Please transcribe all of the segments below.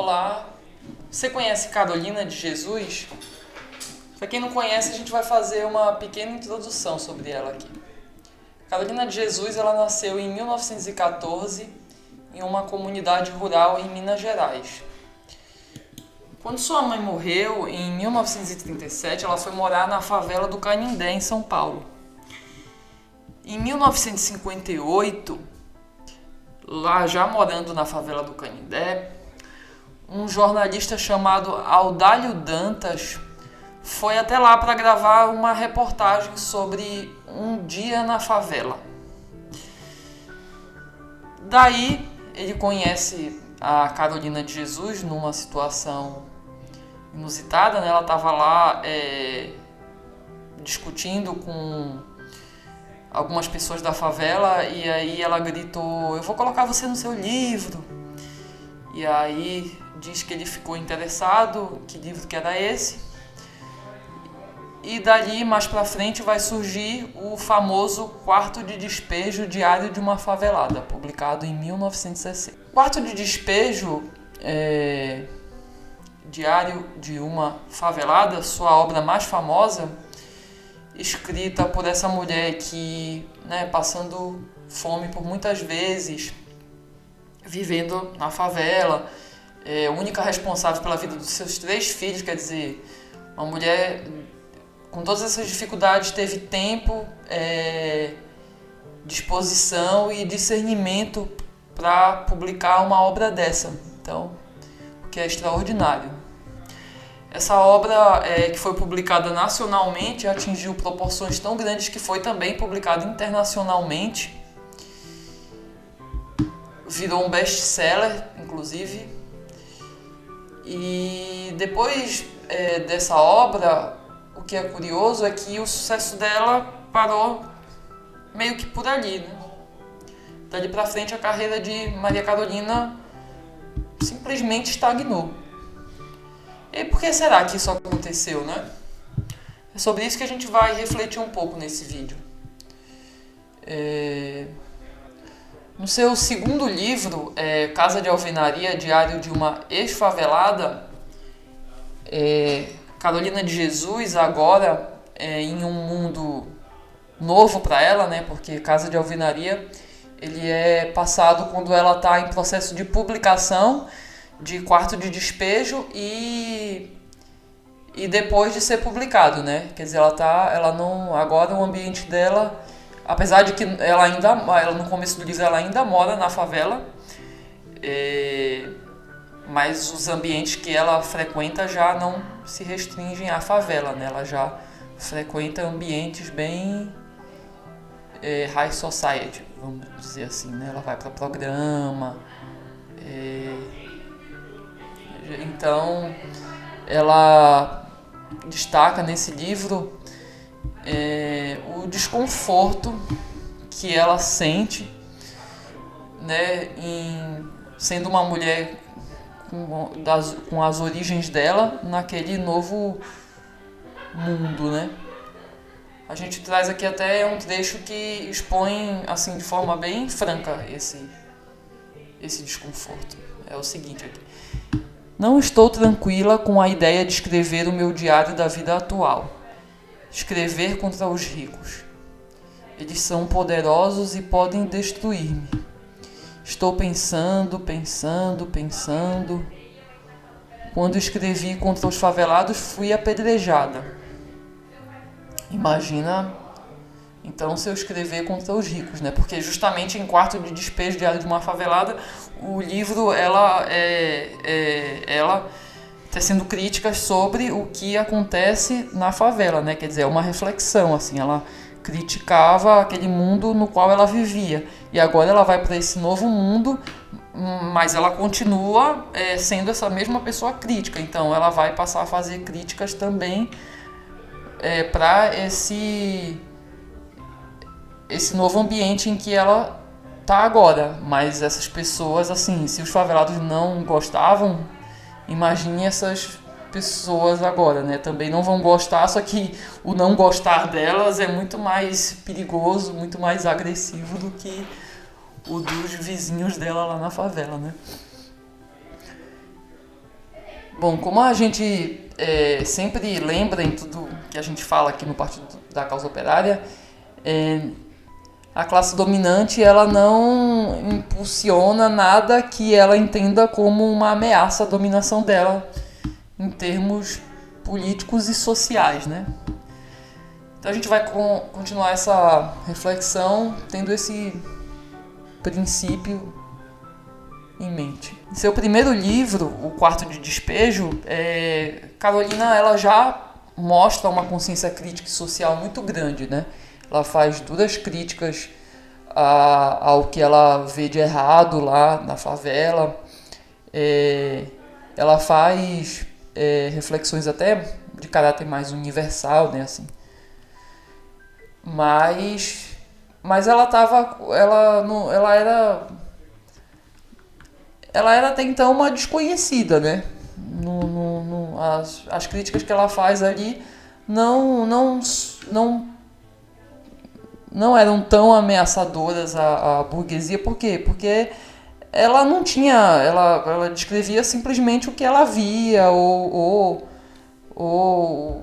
Olá, você conhece Carolina de Jesus? Para quem não conhece, a gente vai fazer uma pequena introdução sobre ela aqui. Carolina de Jesus, ela nasceu em 1914 em uma comunidade rural em Minas Gerais. Quando sua mãe morreu, em 1937, ela foi morar na favela do Canindé, em São Paulo. Em 1958, lá já morando na favela do Canindé, um jornalista chamado Audálio Dantas foi até lá para gravar uma reportagem sobre um dia na favela. Daí ele conhece a Carolina de Jesus numa situação inusitada, né? Ela estava lá discutindo com algumas pessoas da favela e aí ela gritou: "Eu vou colocar você no seu livro". E aí diz que ele ficou interessado, que livro que era esse. E dali, mais pra frente, vai surgir o famoso Quarto de Despejo, Diário de uma Favelada, publicado em 1960. Quarto de Despejo, Diário de uma Favelada, sua obra mais famosa, escrita por essa mulher que, passando fome por muitas vezes, vivendo na favela, única responsável pela vida dos seus 3 filhos, quer dizer, uma mulher com todas essas dificuldades teve tempo, disposição e discernimento para publicar uma obra dessa, então, o que é extraordinário. Essa obra, que foi publicada nacionalmente, atingiu proporções tão grandes que foi também publicada internacionalmente. Virou um best-seller, inclusive. E depois dessa obra, o que é curioso é que o sucesso dela parou meio que por ali, né? Dali pra frente, a carreira de Maria Carolina simplesmente estagnou. E por que será que isso aconteceu, né? É sobre isso que a gente vai refletir um pouco nesse vídeo. No seu segundo livro, Casa de Alvenaria, Diário de uma Ex-Favelada, Carolina de Jesus, agora em um mundo novo para ela, né? Porque Casa de Alvenaria ele é passado quando ela está em processo de publicação de Quarto de Despejo e depois de ser publicado, né? Quer dizer, ela não, agora o ambiente dela, apesar de que ela no começo do livro ela ainda mora na favela, mas os ambientes que ela frequenta já não se restringem à favela, né? Ela já frequenta ambientes bem high society, vamos dizer assim, né? Ela vai para programa, então ela destaca nesse livro o desconforto que ela sente, né, sendo uma mulher com as origens dela naquele novo mundo, né? A gente traz aqui até um trecho que expõe assim de forma bem franca esse desconforto. É o seguinte aqui: "Não estou tranquila com a ideia de escrever o meu diário da vida atual. Escrever contra os ricos. Eles são poderosos e podem destruir-me. Estou pensando. Quando escrevi contra os favelados, fui apedrejada. Imagina, então, se eu escrever contra os ricos, né? Porque justamente em Quarto de Despejo, Diário de uma Favelada, o livro, ela tecendo críticas sobre o que acontece na favela, né? Quer dizer, é uma reflexão, assim, ela criticava aquele mundo no qual ela vivia. E agora ela vai para esse novo mundo, mas ela continua sendo essa mesma pessoa crítica. Então ela vai passar a fazer críticas também para esse novo ambiente em que ela tá agora. Mas essas pessoas, assim, se os favelados não gostavam, imagine essas pessoas agora, né? Também não vão gostar, só que o não gostar delas é muito mais perigoso, muito mais agressivo do que o dos vizinhos dela lá na favela, né? Bom, como a gente sempre lembra em tudo que a gente fala aqui no Partido da Causa Operária, a classe dominante ela não impulsiona nada que ela entenda como uma ameaça à dominação dela em termos políticos e sociais, né? Então a gente vai continuar essa reflexão tendo esse princípio em mente. Em seu primeiro livro, O Quarto de Despejo, Carolina ela já mostra uma consciência crítica e social muito grande, né? Ela faz duras críticas ao que ela vê de errado lá na favela. Ela faz reflexões até de caráter mais universal, né? Assim. Mas ela era até então uma desconhecida, né? As críticas que ela faz ali não eram tão ameaçadoras à burguesia. Por quê? Porque ela não tinha... Ela descrevia simplesmente o que ela via ou o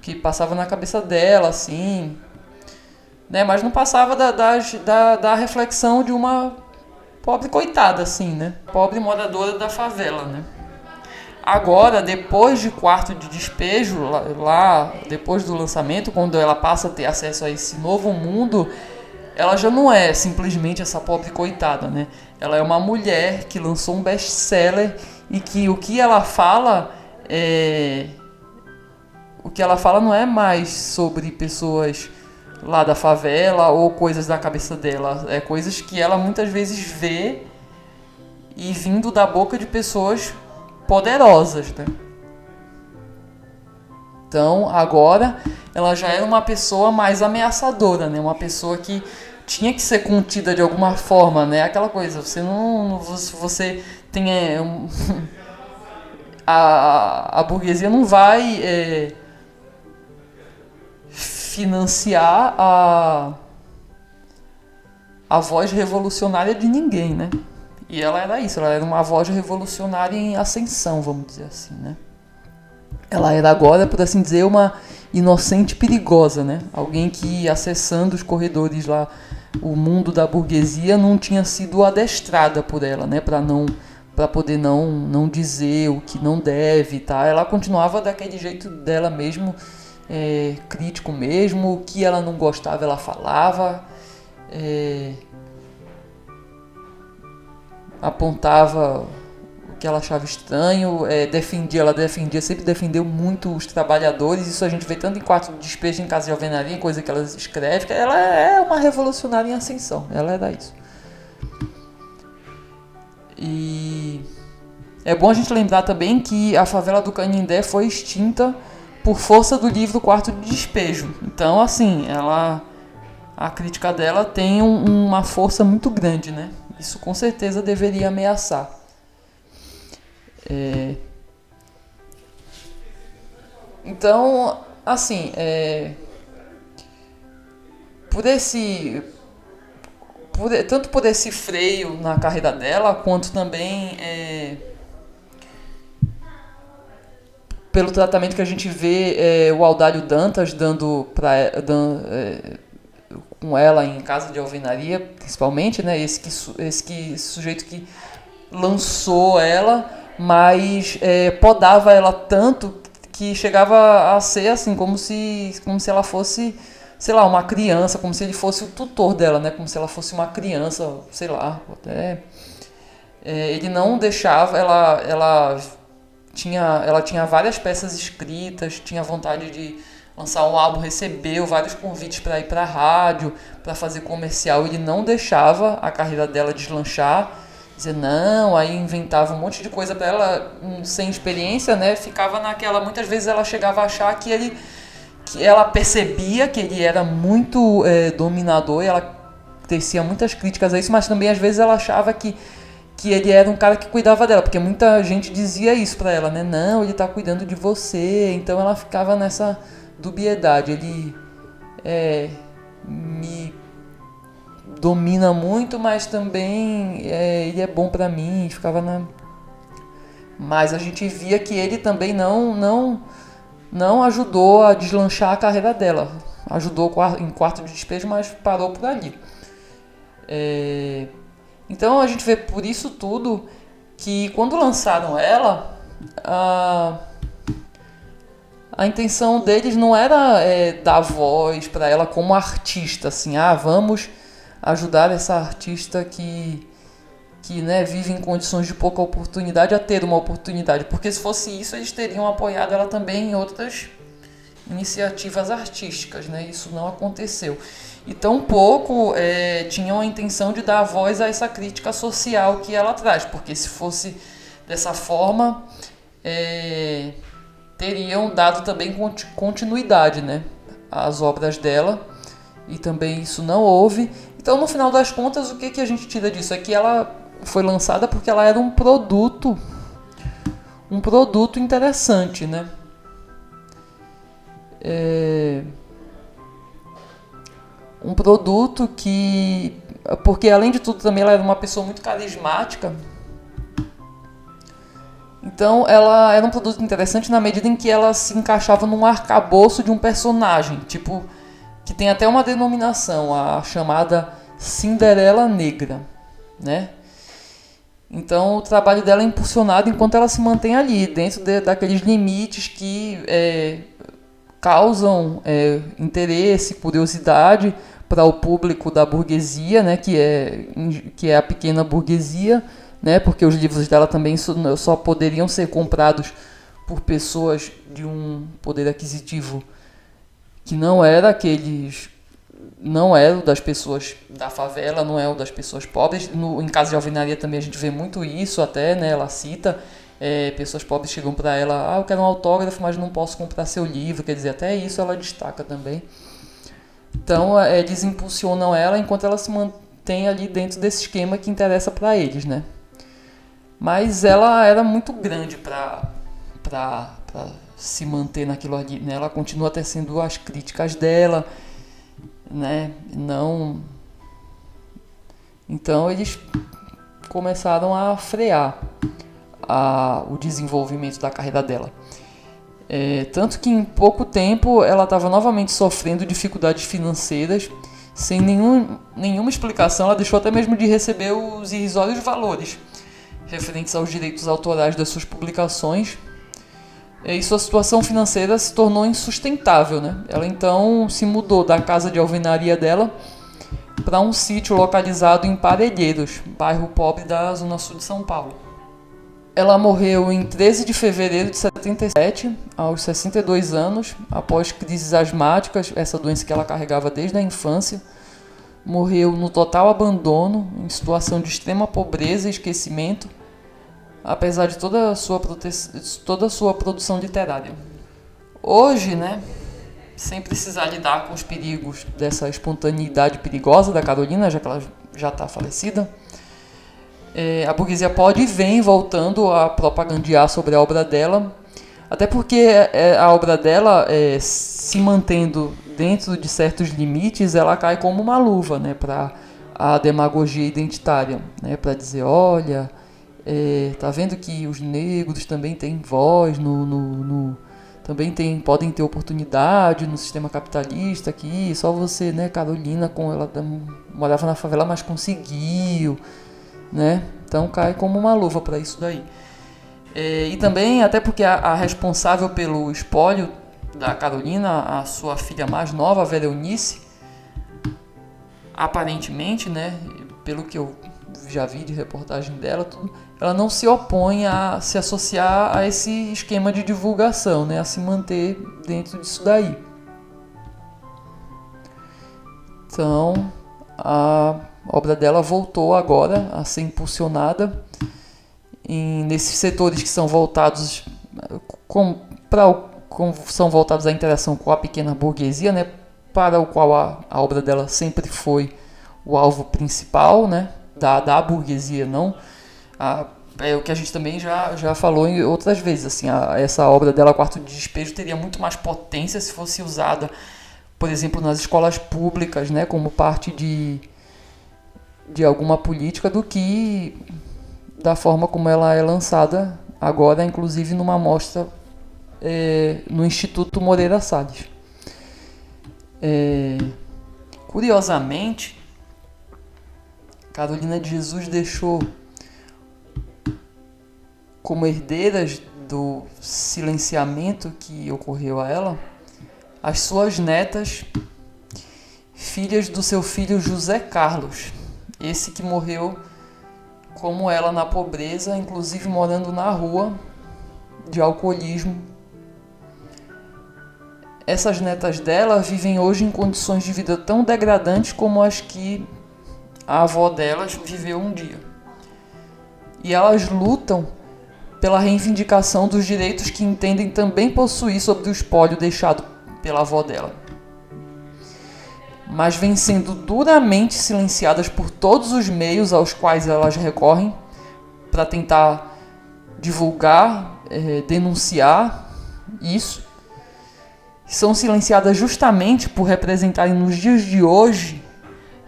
que passava na cabeça dela, assim... Né? Mas não passava da reflexão de uma pobre coitada, assim, né? Pobre moradora da favela, né? Agora, depois de Quarto de Despejo, lá depois do lançamento, quando ela passa a ter acesso a esse novo mundo, ela já não é simplesmente essa pobre coitada, né? Ela é uma mulher que lançou um best-seller e que o que ela fala não é mais sobre pessoas lá da favela ou coisas da cabeça dela. É coisas que ela muitas vezes vê e vindo da boca de pessoas poderosas, né? Então, agora, ela já era uma pessoa mais ameaçadora, né? Uma pessoa que tinha que ser contida de alguma forma, né? Aquela coisa, você tem... a burguesia não vai... financiar a voz revolucionária de ninguém, né? E ela era isso, ela era uma voz revolucionária em ascensão, vamos dizer assim, né? Ela era agora, por assim dizer, uma inocente perigosa, né? Alguém que, acessando os corredores lá, o mundo da burguesia, não tinha sido adestrada por ela, né? Para poder não dizer o que não deve, tá? Ela continuava daquele jeito dela mesmo, crítico mesmo, o que ela não gostava ela falava, apontava o que ela achava estranho, sempre defendeu muito os trabalhadores. Isso a gente vê tanto em Quarto de Despejo, em Casa de Alvenaria, coisa que ela escreve, que ela é uma revolucionária em ascensão, ela era isso. E é bom a gente lembrar também que a favela do Canindé foi extinta por força do livro Quarto de Despejo. Então, assim, a crítica dela tem uma força muito grande, né? Isso com certeza deveria ameaçar. Então, assim, tanto por esse freio na carreira dela, quanto também pelo tratamento que a gente vê o Aldário Dantas dando com ela em Casa de Alvenaria, principalmente, né? Esse sujeito que lançou ela, mas podava ela tanto que chegava a ser assim, como se ela fosse, sei lá, uma criança, como se ele fosse o tutor dela, né? Como se ela fosse uma criança, sei lá, até... ele não deixava, ela tinha várias peças escritas, tinha vontade de lançar um álbum, recebeu vários convites para ir para a rádio, para fazer comercial. Ele não deixava a carreira dela deslanchar, dizer não, aí inventava um monte de coisa para ela, sem experiência, né? Ficava naquela, muitas vezes ela chegava a achar que ela percebia que ele era muito dominador, e ela tecia muitas críticas a isso, mas também às vezes ela achava que ele era um cara que cuidava dela, porque muita gente dizia isso pra ela, né? Não, ele tá cuidando de você. Então ela ficava nessa dubiedade. Ele me domina muito, mas também ele é bom pra mim. Ficava mas a gente via que ele também não ajudou a deslanchar a carreira dela. Ajudou em Quarto de Despejo, mas parou por ali. Então a gente vê por isso tudo que quando lançaram ela, a intenção deles não era dar voz para ela como artista, assim, vamos ajudar essa artista que né, vive em condições de pouca oportunidade a ter uma oportunidade, porque se fosse isso eles teriam apoiado ela também em outras iniciativas artísticas, né? Isso não aconteceu. E tampouco tinham a intenção de dar voz a essa crítica social que ela traz, porque se fosse dessa forma, teriam dado também continuidade, né, às obras dela, e também isso não houve. Então, no final das contas, o que a gente tira disso? É que ela foi lançada porque ela era um produto interessante, né? Um produto que... Porque, além de tudo, também ela era uma pessoa muito carismática. Então, ela era um produto interessante na medida em que ela se encaixava num arcabouço de um personagem, tipo, que tem até uma denominação, a chamada Cinderela Negra, né? Então, o trabalho dela é impulsionado enquanto ela se mantém ali, dentro daqueles limites que causam interesse, curiosidade para o público da burguesia, né, que é a pequena burguesia, né, porque os livros dela também só poderiam ser comprados por pessoas de um poder aquisitivo que não era o das pessoas da favela, não é o das pessoas pobres. Em Casa de Alvenaria também a gente vê muito isso até, né, ela cita, pessoas pobres chegam para ela, eu quero um autógrafo, mas não posso comprar seu livro, quer dizer, até isso ela destaca também. Então eles impulsionam ela enquanto ela se mantém ali dentro desse esquema que interessa para eles, né. Mas ela era muito grande para se manter naquilo ali, né? Ela continua tecendo as críticas dela, né? Então eles começaram a frear o desenvolvimento da carreira dela. Tanto que em pouco tempo ela estava novamente sofrendo dificuldades financeiras, sem nenhuma explicação. Ela deixou até mesmo de receber os irrisórios valores referentes aos direitos autorais das suas publicações, e sua situação financeira se tornou insustentável, né? Ela então se mudou da casa de alvenaria dela para um sítio localizado em Parelheiros, bairro pobre da zona sul de São Paulo. Ela morreu em 13 de fevereiro de 77, aos 62 anos, após crises asmáticas, essa doença que ela carregava desde a infância. Morreu no total abandono, em situação de extrema pobreza e esquecimento, apesar de toda a sua produção literária. Hoje, né, sem precisar lidar com os perigos dessa espontaneidade perigosa da Carolina, já que ela já está falecida, a burguesia pode e vem voltando a propagandear sobre a obra dela, até porque a obra dela, se mantendo dentro de certos limites, ela cai como uma luva, né, para a demagogia identitária, né, para dizer, olha, tá vendo que os negros também têm voz também podem ter oportunidade no sistema capitalista aqui, só você, né, Carolina, ela morava na favela, mas conseguiu, né? Então cai como uma luva para isso daí. E também, até porque a responsável pelo espólio da Carolina, a sua filha mais nova, a Vera Eunice, aparentemente, né, pelo que eu já vi de reportagem dela, ela não se opõe a se associar a esse esquema de divulgação, né, a se manter dentro disso daí. Então, a obra dela voltou agora a ser impulsionada nesses setores que são voltados são voltados à interação com a pequena burguesia, né, para o qual a obra dela sempre foi o alvo principal, né, da burguesia, não é o que a gente também já falou em outras vezes, assim, essa obra dela, Quarto de Despejo, teria muito mais potência se fosse usada, por exemplo, nas escolas públicas, né, como parte de alguma política, do que da forma como ela é lançada agora inclusive numa mostra no Instituto Moreira Salles. Curiosamente, Carolina de Jesus deixou como herdeiras do silenciamento que ocorreu a ela as suas netas, filhas do seu filho José Carlos, esse que morreu como ela na pobreza, inclusive morando na rua, de alcoolismo. Essas netas dela vivem hoje em condições de vida tão degradantes como as que a avó delas viveu um dia. E elas lutam pela reivindicação dos direitos que entendem também possuir sobre o espólio deixado pela avó dela. Mas vêm sendo duramente silenciadas por todos os meios aos quais elas recorrem para tentar divulgar, denunciar isso. São silenciadas justamente por representarem nos dias de hoje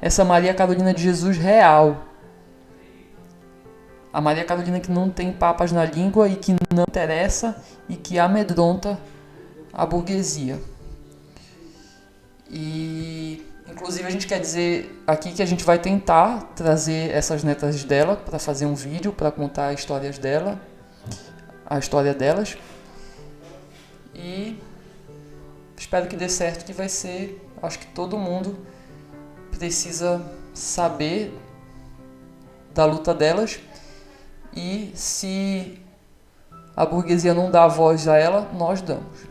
essa Maria Carolina de Jesus real. A Maria Carolina que não tem papas na língua e que não interessa e que amedronta a burguesia. E inclusive a gente quer dizer aqui que a gente vai tentar trazer essas netas dela para fazer um vídeo para contar a história delas. E espero que dê certo, que vai ser, acho que todo mundo precisa saber da luta delas, e se a burguesia não dá voz a ela, nós damos.